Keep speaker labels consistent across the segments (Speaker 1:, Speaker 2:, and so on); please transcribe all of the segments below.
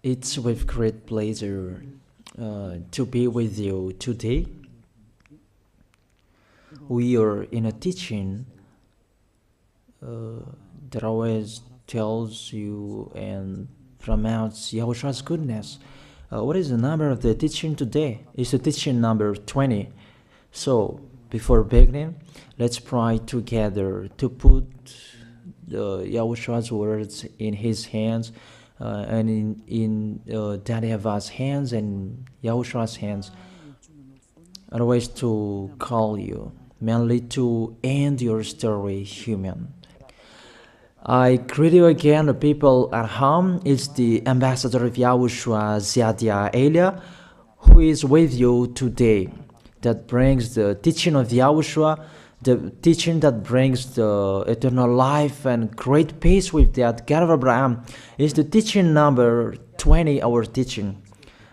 Speaker 1: It's with great pleasure to be with you today. We are in a teaching that always tells you and promotes Yahushua's goodness. What is the number of the teaching today? It's the teaching number 20. So, before beginning, let's pray together to put Yahushua's words in his hands and in Daddy YAHVAH's hands and Yahushua's hands. Otherwise, to call you, mainly to end your story human. I greet you again, the people at home. It's the ambassador of Yahushua, Ziadia Elia, who is with you today. That brings the teaching of Yahushua, the teaching that brings the eternal life and great peace with that God of Abraham. Is the teaching number 20, our teaching.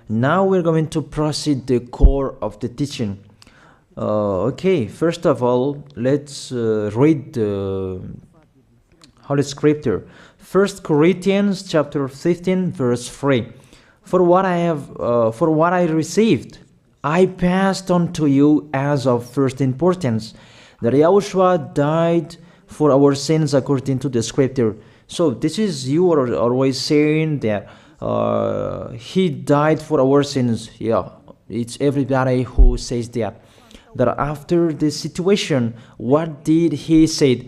Speaker 1: Now we're going to proceed the core of the teaching. Okay, first of all, let's read the Holy Scripture. 1 Corinthians chapter 15, verse 3. For what I received, I passed on to you as of first importance, that Yahushua died for our sins according to the Scripture. So this is, you are always saying that he died for our sins. Yeah, it's everybody who says that. That after the situation, what did he say?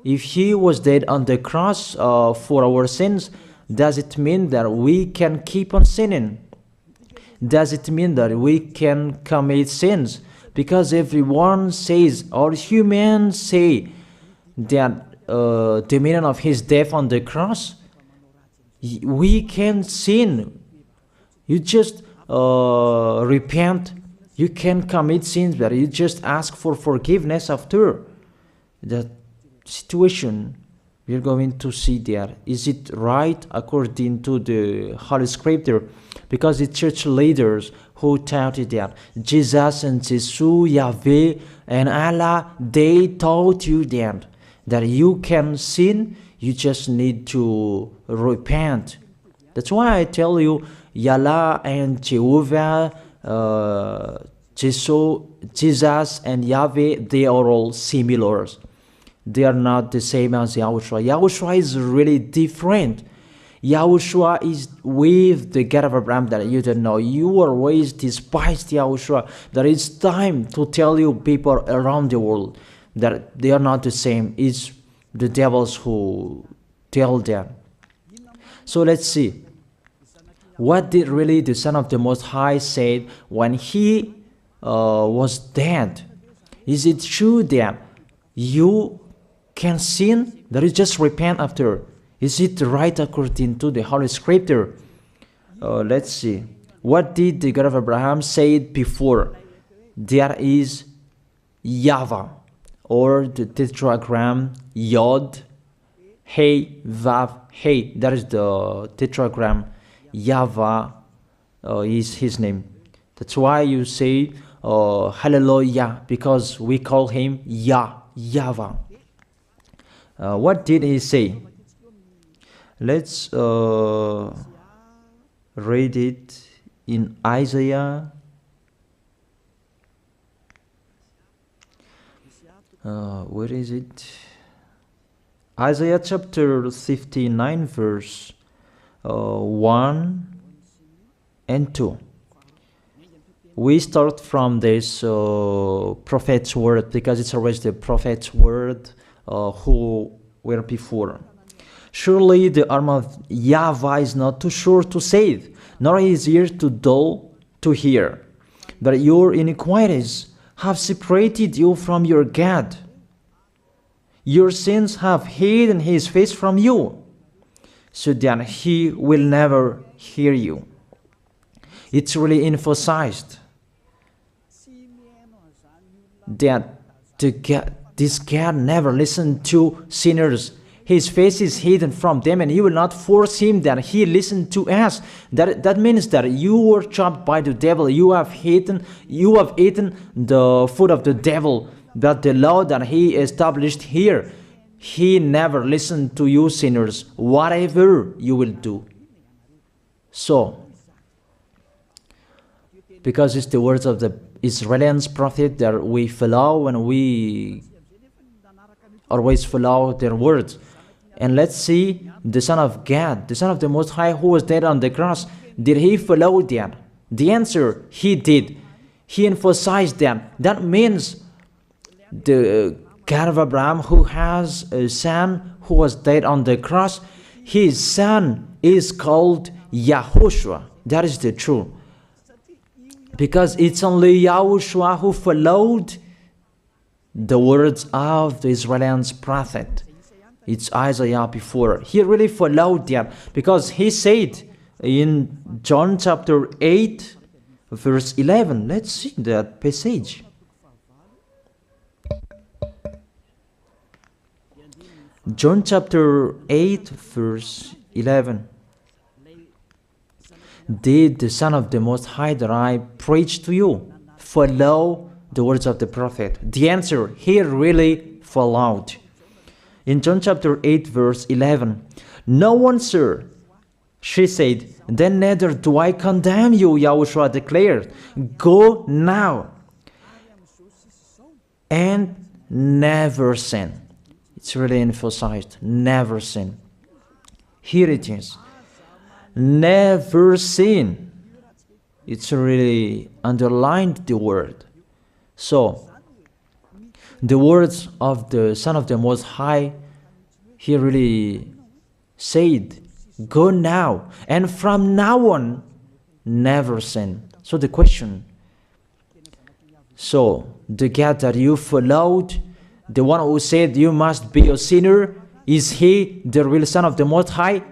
Speaker 1: If he was dead on the cross for our sins, does it mean that we can keep on sinning? Does it mean that we can commit sins? Because everyone says, or humans say, that the meaning of his death on the cross, we can sin. You just repent. You can commit sins, but you just ask for forgiveness after that situation. We're going to see there. Is it right according to the Holy Scripture? Because the church leaders who taught it that Jesus and Jesus, Yahweh and Allah, they taught you that you can sin, you just need to repent. That's why I tell you, Yahlah and Jehovah, Jesus and Yahweh, they are all similar. They are not the same as Yahushua. Yahushua is really different. Yahushua is with the God of Abraham that you don't know. You always despised Yahushua. That it's time to tell you people around the world that they are not the same. It's the devils who tell them. So let's see. What did really the Son of the Most High say when he was dead? Is it true that you can sin? That is just repent after. Is it right according to the Holy Scripture? Let's see. What did the God of Abraham say before? There is YAHVAH, or the tetragram Yod, Hey, Vav, Hey. That is the tetragram. YAHVAH is his name. That's why you say Hallelujah, because we call him YAHVAH. What did he say? Let's read it in Isaiah. Where is it? Isaiah chapter 59, verse 1 and 2. We start from this prophet's word, because it's always the prophet's word who were before. Surely the arm of YAHVAH is not too short to save, nor his ear too dull to hear. But your iniquities have separated you from your God. Your sins have hidden his face from you, so that he will never hear you. It's really emphasized that this God never listened to sinners. His face is hidden from them, and he will not force him that he listen to us. That means that you were trapped by the devil. You have eaten the food of the devil. But the law that he established here, he never listened to you sinners, whatever you will do. So, because it's the words of the Israeli prophet that we follow, and we always follow their words. And let's see the Son of God, the Son of the Most High, who was dead on the cross. Did he follow that? The answer, he did. He emphasized that. That means the God of Abraham, who has a son who was dead on the cross, his son is called YAHOSHUAH. That is the truth. Because it's only YAHOSHUAH who followed the words of the Israeli prophet. It's Isaiah before. He really followed that, because he said in John chapter 8, verse 11. Let's see that passage. John chapter 8, verse 11. Did the Son of the Most High that I preach to you follow the words of the prophet? The answer, he really followed. In John chapter 8, verse 11, "No one, sir," she said, "then neither do I condemn you," YAHOSHUAH declared. "Go now and never sin." It's really emphasized, never sin. Here it is. Never sin. It's really underlined the word. So, the words of the Son of the Most High, he really said, go now, and from now on, never sin. So the question, so the God that you followed, the one who said you must be a sinner, is he the real Son of the Most High?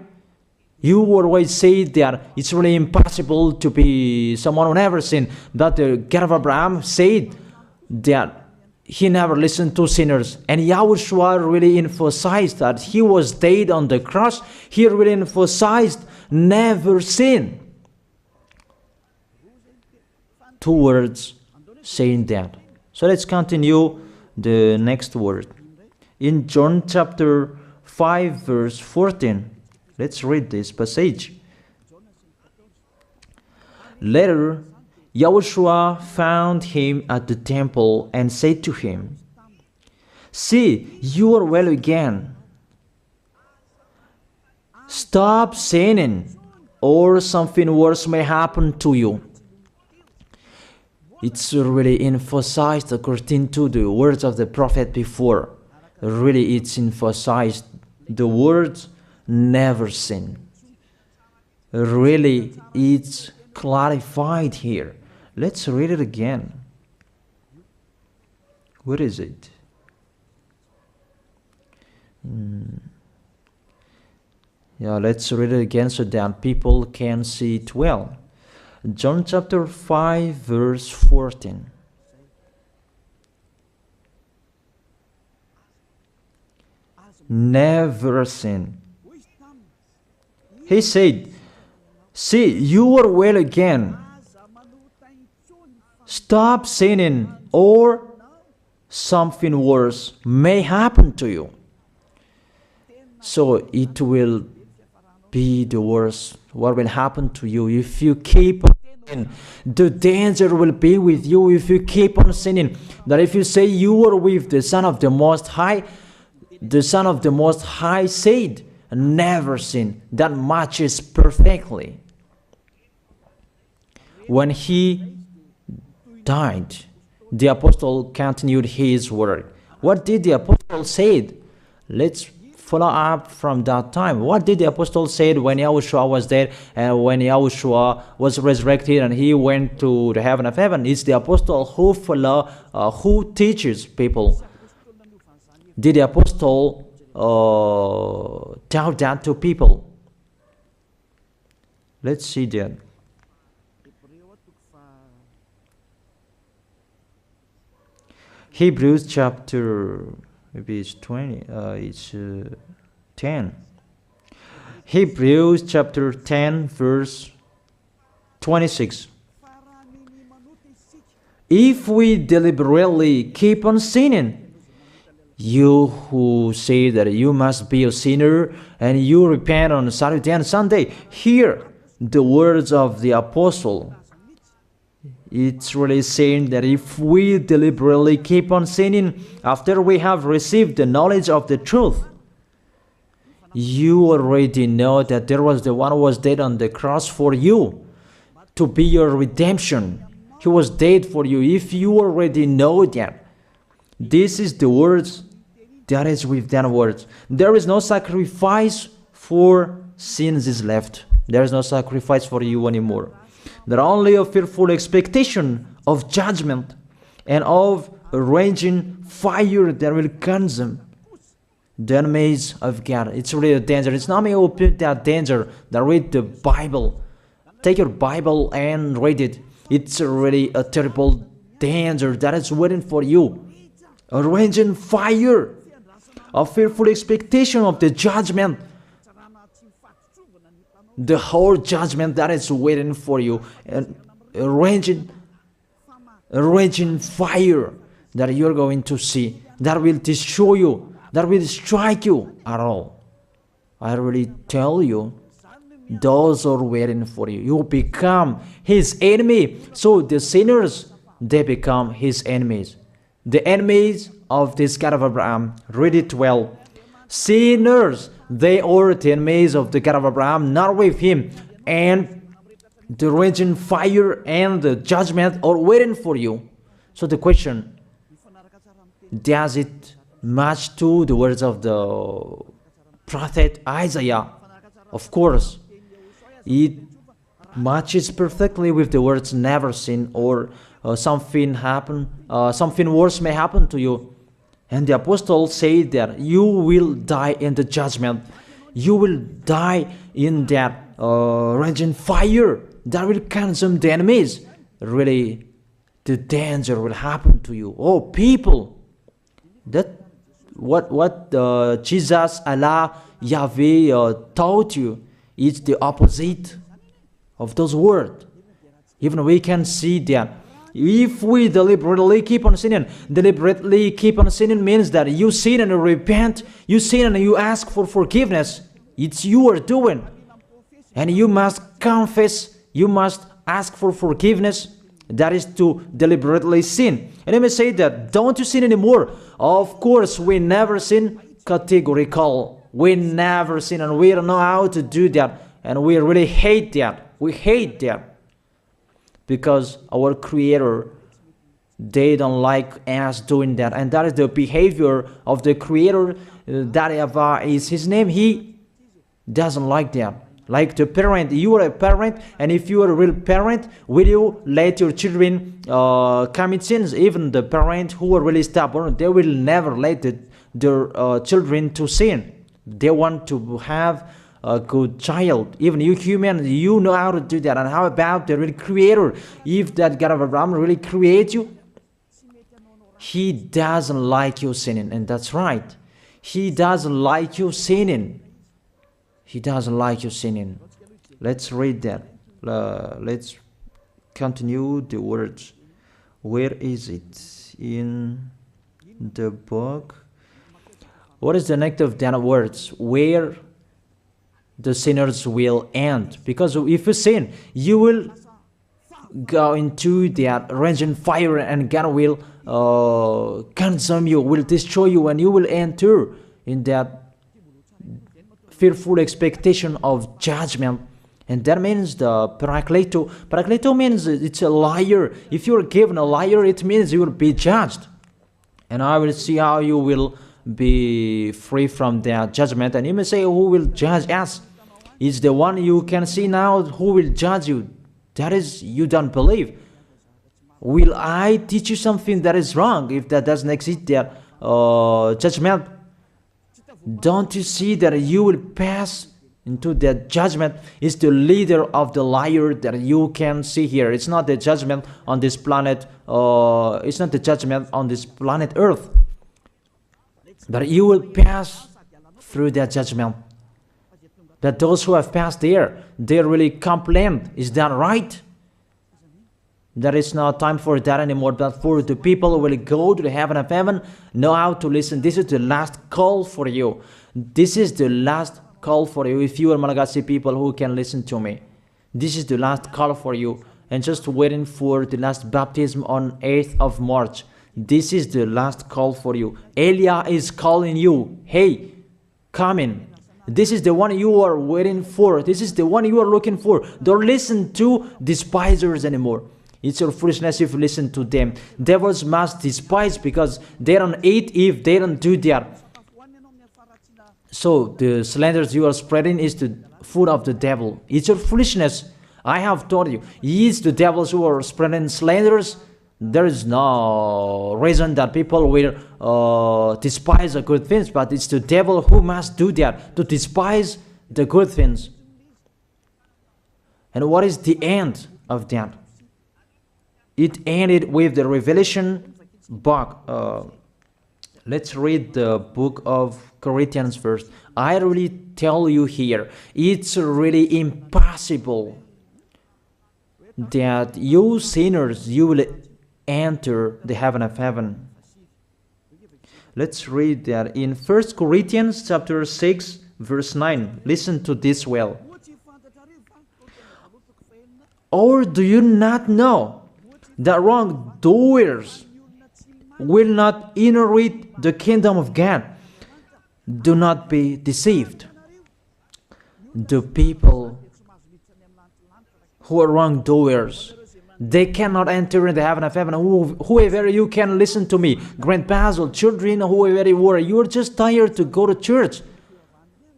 Speaker 1: You always say that it's really impossible to be someone who never sinned. But the God of Abraham said that he never listened to sinners. And YAHOSHUAH really emphasized that he was dead on the cross. He really emphasized never sin. Two words saying that. So let's continue the next word. In John chapter 5, verse 14. Let's read this passage. Later, YAHOSHUAH found him at the temple and said to him, "See, you are well again. Stop sinning, or something worse may happen to you." It's really emphasized according to the words of the prophet before. Really, it's emphasized the words never sin. Really, it's clarified here. Let's read it again. Where is it? Yeah, let's read it again so that people can see it well. John chapter 5, verse 14. Never sin. He said, "See, you are well again. Stop sinning, or something worse may happen to you." So it will be the worst. What will happen to you if you keep on sinning? The danger will be with you if you keep on sinning. That if you say you are with the Son of the Most High, the Son of the Most High said, never sin. That matches perfectly. When he died, the apostle continued his work. What did the apostle say? Let's follow up from that time. What did the apostle say when YAHOSHUAH was dead and when YAHOSHUAH was resurrected and he went to the heaven of heaven? It's the apostle who teaches people. Did the apostle tell that to people? Let's see that. Hebrews chapter, maybe it's 20, it's 10. Hebrews chapter 10, verse 26. If we deliberately keep on sinning, you who say that you must be a sinner and you repent on Saturday and Sunday, here the words of the apostle. It's really saying that if we deliberately keep on sinning after we have received the knowledge of the truth, you already know that there was the one who was dead on the cross for you to be your redemption. He was dead for you. If you already know that, this is the words that is with that words. There is no sacrifice for sins is left. There is no sacrifice for you anymore. There are only a fearful expectation of judgment and of a raging fire that will consume the enemies of God. It's really a danger. It's not me who put that danger that read the Bible. Take your Bible and read it. It's really a terrible danger that is waiting for you. A raging fire, a fearful expectation of the judgment. The whole judgment that is waiting for you, and a raging fire that you're going to see, that will destroy you, that will strike you at all. I really tell you, those are waiting for you. You become his enemy. So the sinners, they become his enemies. The enemies of this God of Abraham. Read it well. Sinners, they are the enemies of the God of Abraham, not with him. And the raging fire and the judgment are waiting for you. So the question, does it match to the words of the prophet Isaiah? Of course. It matches perfectly with the words never sin, or something worse may happen to you. And the apostle said that you will die in the judgment. You will die in that raging fire that will consume the enemies. Really, the danger will happen to you. Oh, people, that what Jesus, Allah, Yahweh taught you is the opposite of those words. Even we can see that. If we deliberately keep on sinning means that you sin and you repent, you sin and you ask for forgiveness. It's you are doing. And you must confess, you must ask for forgiveness. That is to deliberately sin. And let me say that, don't you sin anymore? Of course, we never sin categorical. We never sin, and we don't know how to do that. And we really hate that. We hate that. Because our Creator, they don't like us doing that. And that is the behavior of the Creator. That YAHVAH is his name. He doesn't like that. Like the parent, you are a parent, and if you are a real parent, will you let your children commit sins? Even the parent who are really stubborn, they will never let their children to sin. They want to have a good child. Even you human, you know how to do that. And how about the real Creator? If that God of Abraham really creates you, he doesn't like you sinning. And that's right. He doesn't like you sinning. He doesn't like you sinning. Let's read that. Let's continue the words. Where is it? In the book. What is the next of that words? Where the sinners will end. Because if you sin, you will go into that raging fire, and God will consume you, will destroy you, and you will enter in that fearful expectation of judgment. And that means the parakleto. Parakleto means it's a liar. If you're given a liar, it means you will be judged. And I will see how you will be free from that judgment. And you may say, who will judge us? It's the one you can see now who will judge you. That is, you don't believe. Will I teach you something that is wrong if that doesn't exist, that judgment? Don't you see that you will pass into that judgment? It's the leader of the liar that you can see here. It's not the judgment on this planet. It's not the judgment on this planet Earth. But you will pass through that judgment. That those who have passed there, they really complain. Is that right? There is no time for that anymore. But for the people who will go to the heaven of heaven, know how to listen. This is the last call for you. This is the last call for you. If you are Malagasy people who can listen to me, This is the last call for you. And just waiting for the last baptism on 8th of March. This is the last call for you. Elia is calling you. Hey, come in. This is the one you are waiting for. This is the one you are looking for. Don't listen to despisers anymore. It's your foolishness if you listen to them. Devils must despise because they don't eat if they don't do that. So the slanders you are spreading is the food of the devil. It's your foolishness. I have told you. It's the devils who are spreading slanders. There is no reason that people will despise the good things, but it's the devil who must do that, to despise the good things. And what is the end of that? It ended with the Revelation book. Let's read the book of Corinthians first. I really tell you here, it's really impossible that you sinners, you will enter the heaven of heaven. Let's read that in 1 Corinthians chapter 6 verse 9. Listen to this well. Or do you not know that wrongdoers will not inherit the kingdom of God? Do not be deceived. The people who are wrongdoers, they cannot enter in the heaven of heaven. Whoever you can listen to me, grandpas or children, whoever you are, you are just tired to go to church.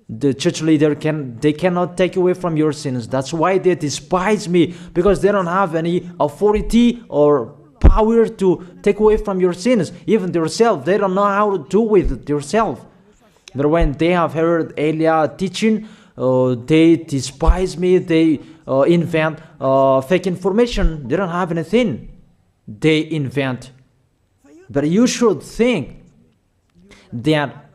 Speaker 1: The church leader they cannot take away from your sins. That's why they despise me, because they don't have any authority or power to take away from your sins. Even themselves, they don't know how to do with themselves. But when they have heard Elia teaching, they despise me. They invent fake information. They don't have anything. They invent. But you should think that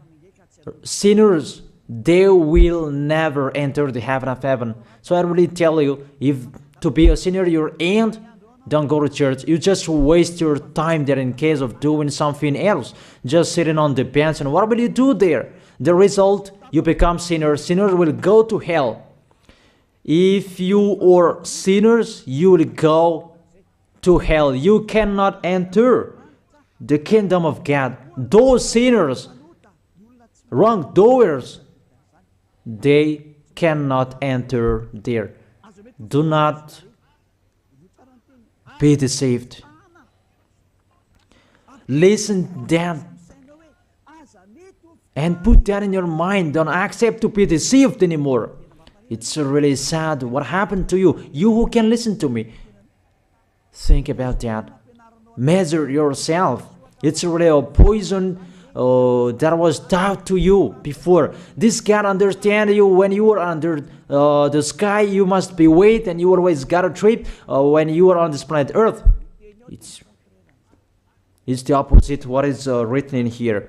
Speaker 1: sinners, they will never enter the heaven of heaven. So I really tell you, if to be a sinner you're in, don't go to church. You just waste your time there in case of doing something else. Just sitting on the bench, and what will you do there? The result, you become sinners. Sinners will go to hell. If you are sinners, you will go to hell. You cannot enter the kingdom of God. Those sinners, wrongdoers, they cannot enter there. Do not be deceived. Listen then and put that in your mind. Don't accept to be deceived anymore. It's really sad what happened to you. You who can listen to me, think about that. Measure yourself. It's really a poison that was taught to you before. This can't understand you when you are under the sky. You must be weight, and you always got a trip when you are on this planet Earth. It's the opposite what is written in here.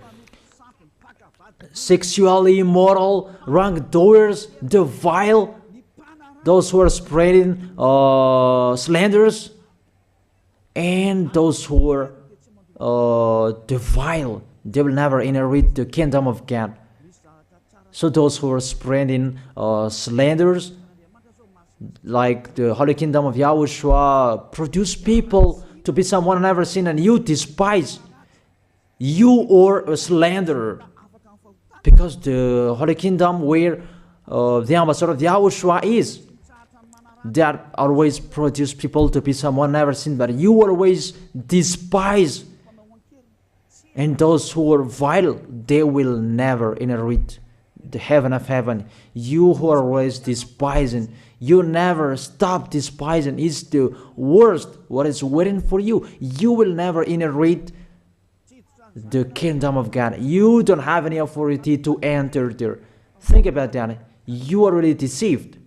Speaker 1: Sexually immoral, wrongdoers, the vile, those who are spreading slanders, and those who are the vile, they will never inherit the kingdom of God. So those who are spreading slanders, like the Holy Kingdom of YAHOSHUAH, produce people to be someone never seen, and you despise. You are a slanderer. Because the Holy Kingdom where the ambassador of YAHOSHUAH is, that always produce people to be someone never seen, but you always despise. And those who are vile, they will never inherit the heaven of heaven. You who are always despising, you never stop despising. It's the worst what is waiting for you. You will never inherit the kingdom of God. You don't have any authority to enter there. Think about that. You are really deceived.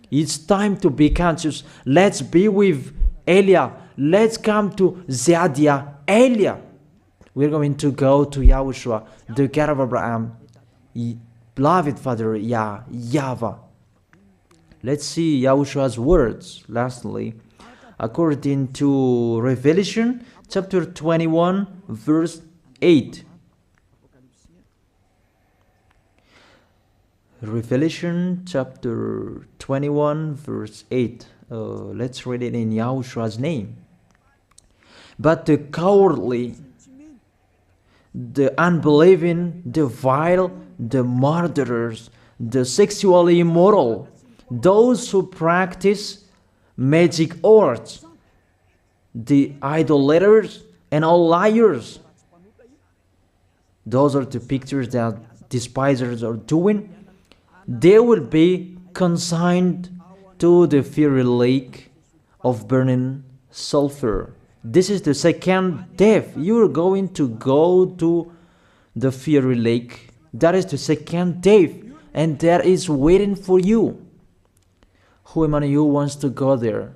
Speaker 1: It's time to be conscious. Let's be with Elia. Let's come to Zadiah. Elia. We're going to go to YAHOSHUAH, the God of Abraham, beloved Father YAHVAH. Let's see YAHOSHUAH's words. Lastly, according to Revelation chapter 21 verse 8. Revelation chapter 21 verse 8. Let's read it in Yahoshua's name. But the cowardly, the unbelieving, the vile, the murderers, the sexually immoral, those who practice magic arts, the idolaters, and all liars. Those are the pictures that despisers are doing. They will be consigned to the fiery lake of burning sulfur. This is the second death. You are going to go to the fiery lake. That is the second death, and that is waiting for you. Who among you wants to go there?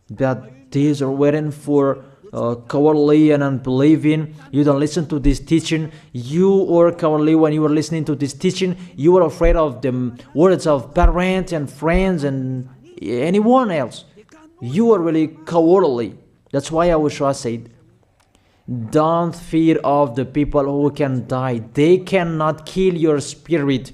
Speaker 1: That these are waiting for cowardly and unbelieving. You don't listen to this teaching. You are cowardly when you are listening to this teaching. You are afraid of the words of parents and friends and anyone else. You are really cowardly. That's why YAHOSHUAH said, don't fear of the people who can die. They cannot kill your spirit.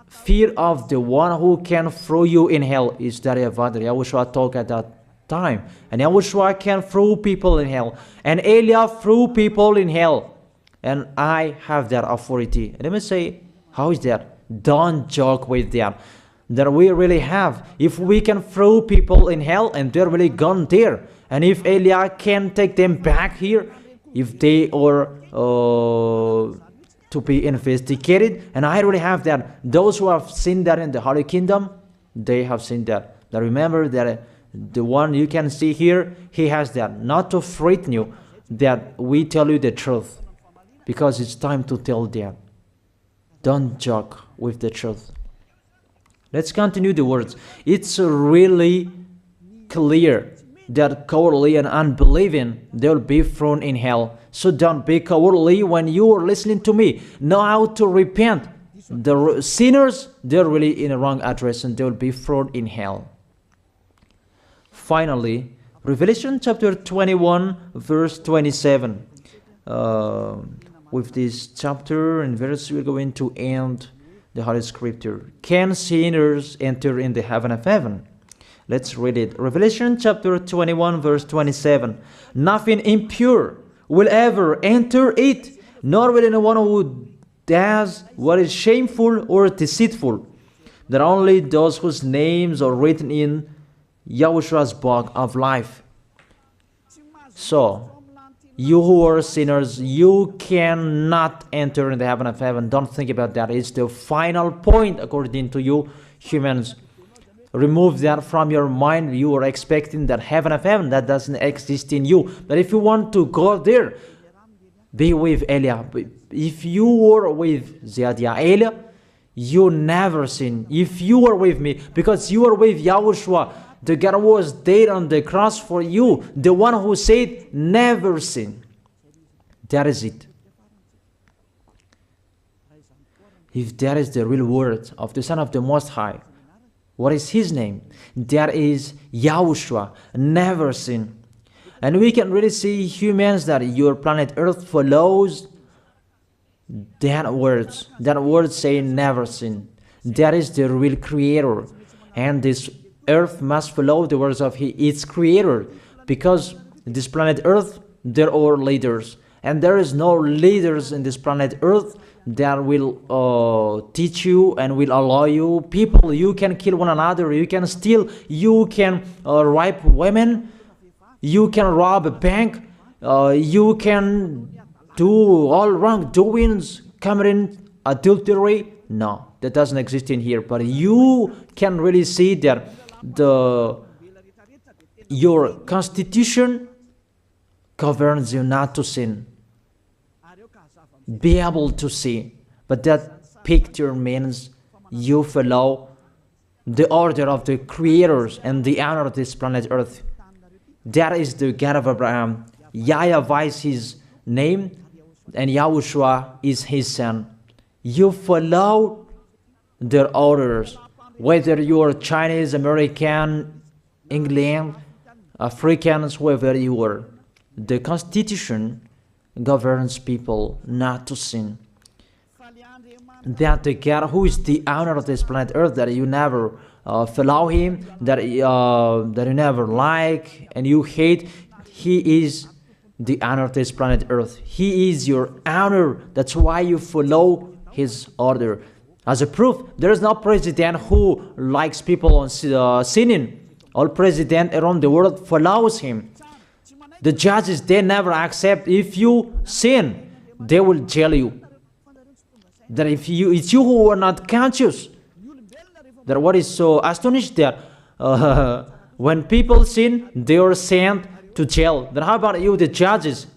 Speaker 1: Fear of the one who can throw you in hell. Is that YAHVAH? YAHOSHUAH talked at that time. And YAHOSHUAH can throw people in hell. And Elia threw people in hell. And I have that authority. And let me say, how is that? Don't joke with that. That we really have. If we can throw people in hell and they're really gone there. And if Elia can take them back here, if they are to be investigated, and I really have that. Those who have seen that in the Holy Kingdom, they have seen that. Now remember that the one you can see here, he has that. Not to frighten you, that we tell you the truth, because it's time to tell that. Don't joke with the truth. Let's continue the words. It's really clear that cowardly and unbelieving, they'll be thrown in hell. So don't be cowardly when you are listening to me. Know how to repent. The sinners, they're really in a wrong address and they'll be thrown in hell. Finally, Revelation chapter 21, verse 27. With this chapter and verse, we're going to end the Holy Scripture. Can sinners enter in the heaven of heaven? Let's read it. Revelation chapter 21, verse 27. Nothing impure will ever enter it, nor will anyone who does what is shameful or deceitful. That only those whose names are written in YAHOSHUAH's book of life. So, you who are sinners, you cannot enter in the heaven of heaven. Don't think about that. It's the final point according to you humans. Remove that from your mind. You are expecting that heaven of heaven that doesn't exist in you. But if you want to go there, be with Elia. If you were with Elia, you never sin. If you are with me, because you are with YAHOSHUAH, the God was dead on the cross for you, the one who said never sin. That is it. If that is the real word of the Son of the Most High, what is his name? That is YAHOSHUAH, never sin. And we can really see humans that your planet Earth follows that words. That word saying never sin. That is the real creator. And this Earth must follow the words of its creator. Because this planet Earth, there are leaders. And there is no leaders in this planet Earth that will teach you and will allow you. People, you can kill one another, you can steal, you can rape women, you can rob a bank, you can do all wrongdoings, committing adultery. No, that doesn't exist in here. But you can really see that your constitution governs you not to sin. Be able to see. But that picture means you follow the order of the creators and the honor of this planet Earth. That is the God of Abraham. YAHVAH is his name, and YAHOSHUAH is his son. You follow their orders, whether you are Chinese, American, England, Africans, whoever you are. The Constitution governs people not to sin. That the God who is the owner of this planet Earth, that you never follow him, that you never like and you hate, he is the honor of this planet Earth. He is your honor. That's why you follow his order. As a proof, there is no president who likes people sinning. All president around the world follows him. The judges, they never accept if you sin, they will jail you. That if it's you who are not conscious. That what is so astonished that when people sin, they are sent to jail. Then how about you, the judges?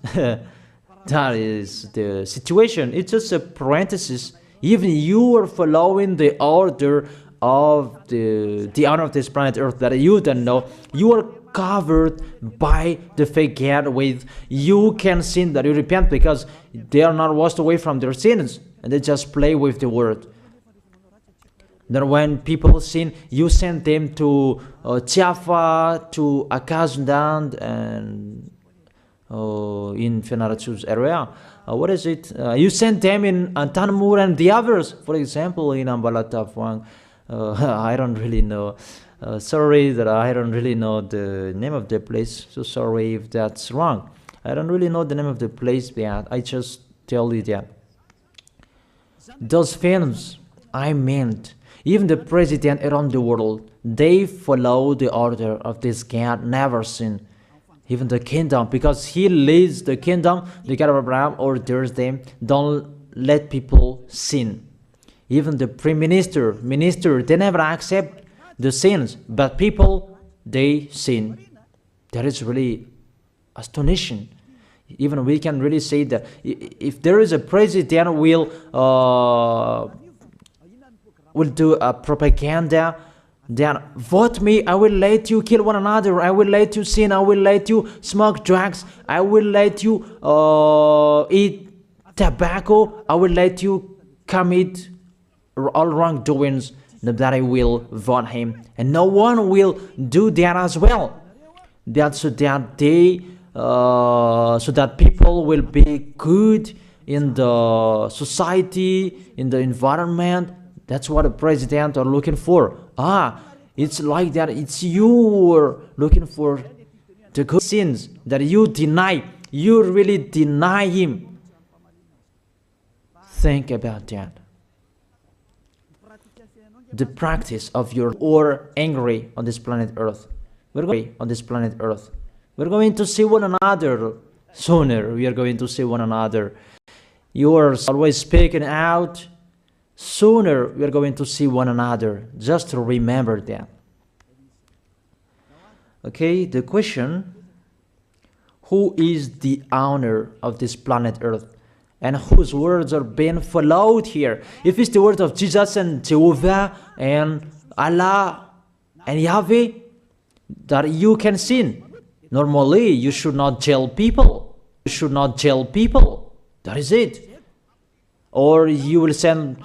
Speaker 1: That is the situation. It's just a parenthesis. Even you are following the order of the honor of this planet Earth that you don't know. You are covered by the fake God with you can sin that you repent because they are not washed away from their sins and they just play with the word. Then when people sin, you send them to Java, to Akazundan, and in Fenarachu's area. What is it? You send them in Tanmur and the others. For example, in Ambalatafwang, I don't really know. Sorry that I don't really know the name of the place. So sorry if that's wrong. I don't really know the name of the place, but I just tell you that. Those films, I meant, even the president around the world, they follow the order of this God, never sin. Even the kingdom, because he leads the kingdom, the God of Abraham orders them, don't let people sin. Even the prime minister, they never accept the sins, but people, they sin. That is really astonishing. Even we can really say that if there is a president will do a propaganda, then vote me, I will let you kill one another, I will let you sin, I will let you smoke drugs, I will let you eat tobacco, I will let you commit all wrongdoings, that I will vote him. And no one will do that as well. That's so that so that people will be good in the society, in the environment. That's what the president are looking for. It's like that. It's you who are looking for the good sins that you deny. You really deny him. Think about that. The practice of your or angry on this planet Earth. We're going to see one another sooner. We are going to see one another. You are always speaking out. Sooner we are going to see one another. Just remember that. Okay, the question: who is the owner of this planet Earth? And whose words are being followed here? If it's the word of Jesus and Jehovah and Allah and Yahweh, that you can sin. Normally, you should not jail people. That is it. Or you will send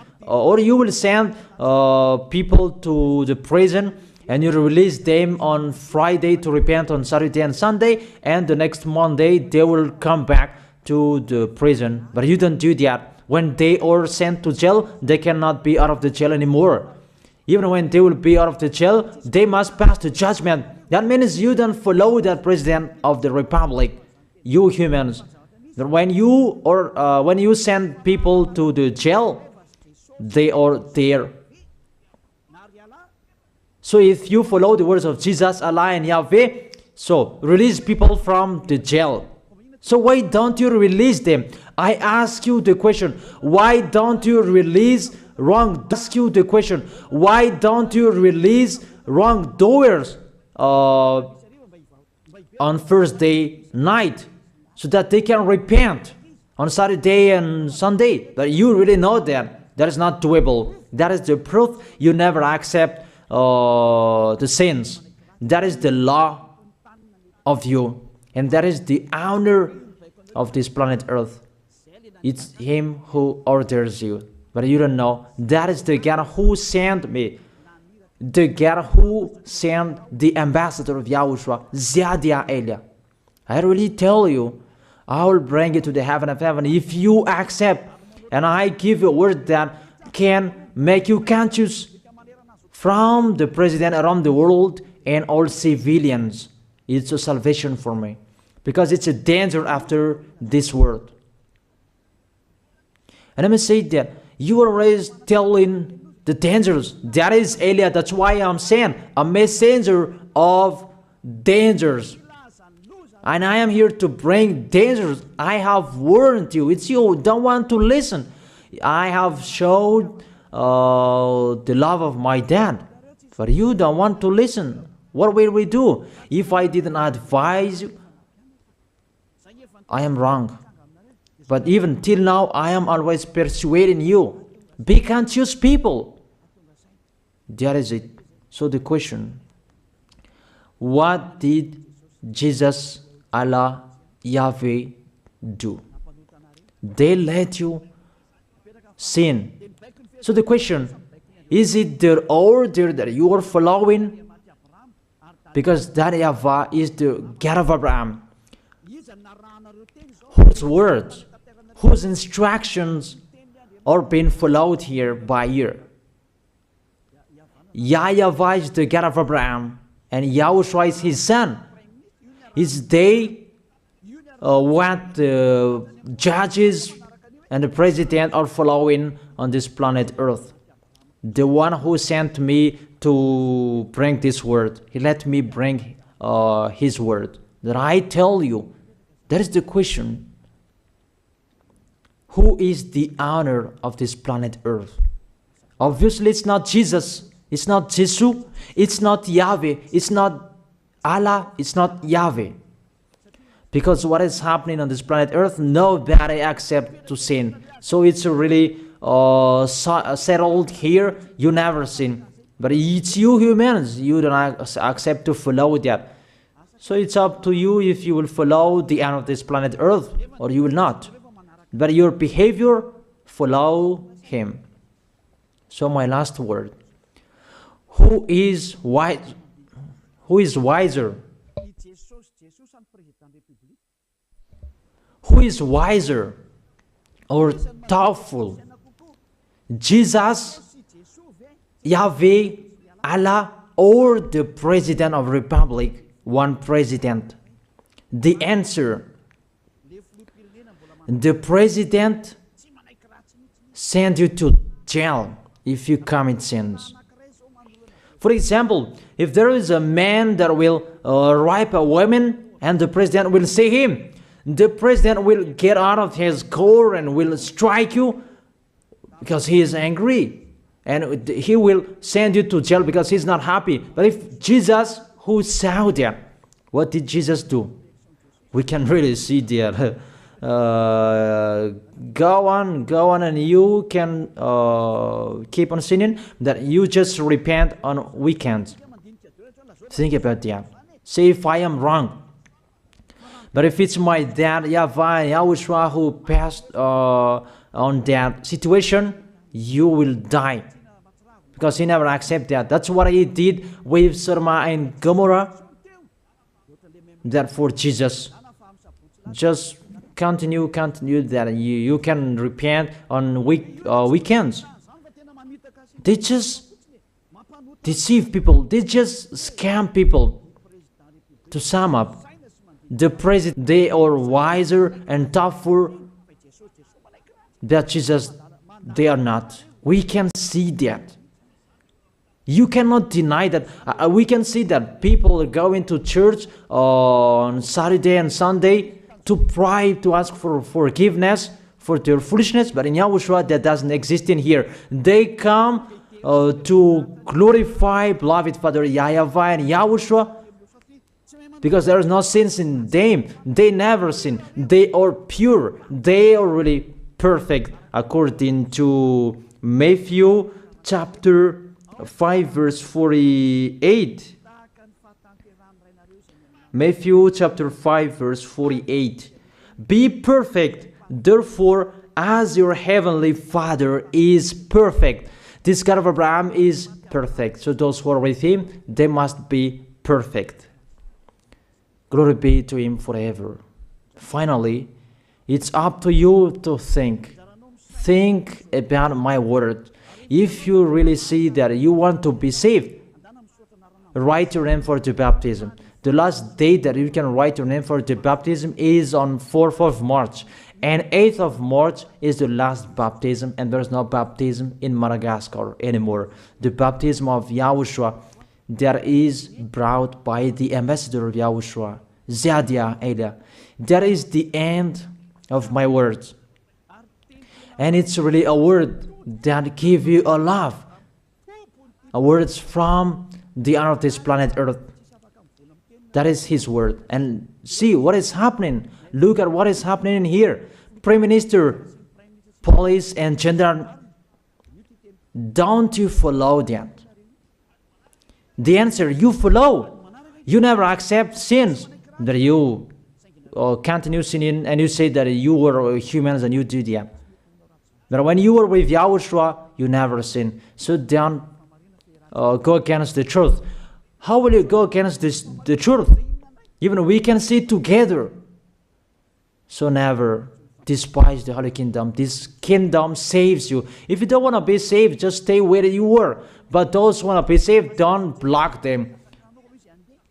Speaker 1: people to the prison and you release them on Friday to repent on Saturday and Sunday, and the next Monday they will come back to the prison. But you don't do that. When they are sent to jail, they cannot be out of the jail anymore. Even when they will be out of the jail, they must pass the judgment. That means you don't follow that president of the republic, you humans. That when you send people to the jail, they are there. So if you follow the words of Jesus, Allah and Yahweh, so release people from the jail. So why don't you release them? I ask you the question, why don't you release wrongdoers on Thursday night so that they can repent on Saturday and Sunday? But you really know that is not doable. That is the proof you never accept the sins. That is the law of you. And that is the owner of this planet Earth. It's him who orders you. But you don't know. That is the God who sent me. The God who sent the ambassador of Yahushua, Zadia Elia. I really tell you, I will bring you to the heaven of heaven if you accept. And I give you a word that can make you conscious from the president around the world and all civilians. It's a salvation for me, because it's a danger after this world. And let me say that you are always telling the dangers. That is Eliah. That's why I'm saying a messenger of dangers. And I am here to bring dangers. I have warned you. It's you who don't want to listen. I have showed the love of my dad, but you don't want to listen. What will we do? If I didn't advise you, I am wrong. But even till now, I am always persuading you. Be conscious people. That is it. So the question, what did Jesus, Allah, Yahweh do? They let you sin. So the question, is it their order that you are following? Because that YAHVAH is the God of Abraham, whose words, whose instructions are being followed here by year. YAHVAH is the God of Abraham, and YAHOSHUAH is his son. Is they what the judges and the president are following on this planet Earth. The one who sent me to bring this word, he let me bring his word. That I tell you, that is the question. Who is the owner of this planet Earth? Obviously, it's not Jesus. It's not Jesus. It's not Yahweh. It's not Allah. It's not Yahweh. Because what is happening on this planet Earth, nobody accepts to sin. So it's really settled here. You never sin. But it's you humans. You don't accept to follow that. So it's up to you if you will follow the end of this planet Earth or you will not. But your behavior, follow him. So my last word. Who is wise? Who is wiser? Who is wiser or thoughtful? Jesus, Yahweh, Allah, or the President of Republic? One president. The answer. The president send you to jail if you commit sins. For example, if there is a man that will rape a woman and the president will see him, the president will get out of his car and will strike you because he is angry. And he will send you to jail because he's not happy. But if Jesus, who saw that, what did Jesus do? We can really see that. Go on, and you can keep on sinning, that you just repent on weekends. Think about that. See if I am wrong. But if it's my dad, YAHVAH, YAHOSHUAH, who passed on that situation, you will die. Because he never accepted that. That's what he did with Sodom and Gomorrah. That for Jesus. Just continue that you can repent on weekends. They just deceive people. They just scam people. To sum up, the president, they are wiser and tougher than Jesus. They are not. We can see that. You cannot deny that. We can see that people are going to church on Saturday and Sunday to pray, to ask for forgiveness for their foolishness, but in YAHOSHUAH that doesn't exist in here. They come to glorify beloved Father YAHVAH and YAHOSHUAH because there is no sins in them. They never sin. They are pure. They are really perfect according to Matthew chapter 5 verse 48. Matthew chapter 5 verse 48. Be perfect, therefore, as your heavenly Father is perfect. This God of Abraham is perfect. So those who are with him, they must be perfect. Glory be to him forever. Finally, it's up to you to think. Think about my word. If you really see that you want to be saved, write your name for the baptism. The last date that you can write your name for the baptism is on 4th of March. And 8th of March is the last baptism, and there's no baptism in Madagascar anymore. The baptism of Yahushua that is brought by the ambassador of Yahushua, Zadia Elia. That is the end of my words. And it's really a word that gives you a love. A words from the honor of this planet Earth. That is his word. And see what is happening. Look at what is happening here. Prime Minister, police and gendarme, don't you follow that? The answer, you follow. You never accept sins. That you continue sinning and you say that you were humans and you do that. But when you were with Yahushua, you never sin. So don't go against the truth. How will you go against the truth? Even we can see together. So never despise the Holy Kingdom. This kingdom saves you. If you don't want to be saved, just stay where you were. But those who want to be saved, don't block them.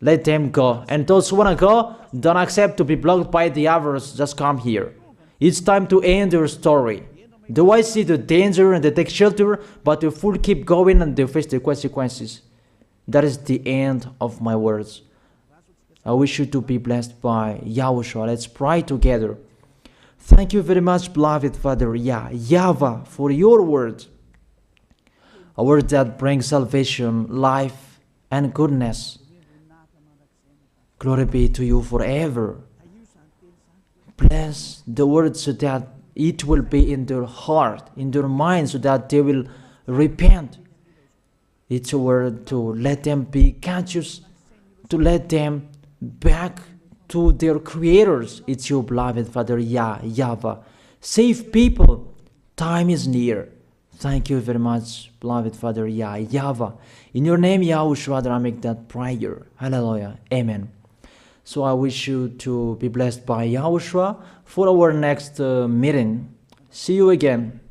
Speaker 1: Let them go. And those who want to go, don't accept to be blocked by the others. Just come here. It's time to end your story. Do I see the danger and they take shelter, but the fool keep going and they face the consequences? That is the end of my words. I wish you to be blessed by Yahushua. Let's pray together. Thank you very much, beloved Father YAHVAH, for your word. A word that brings salvation, life, and goodness. Glory be to you forever. Bless the word so that it will be in their heart, in their mind, so that they will repent. It's a word to let them be conscious, to let them back to their creators. It's your beloved Father YAHVAH. Save people. Time is near. Thank you very much, beloved Father YAHVAH. In your name, Yahushua, that I make that prayer. Hallelujah. Amen. So I wish you to be blessed by Yahushua for our next meeting. See you again.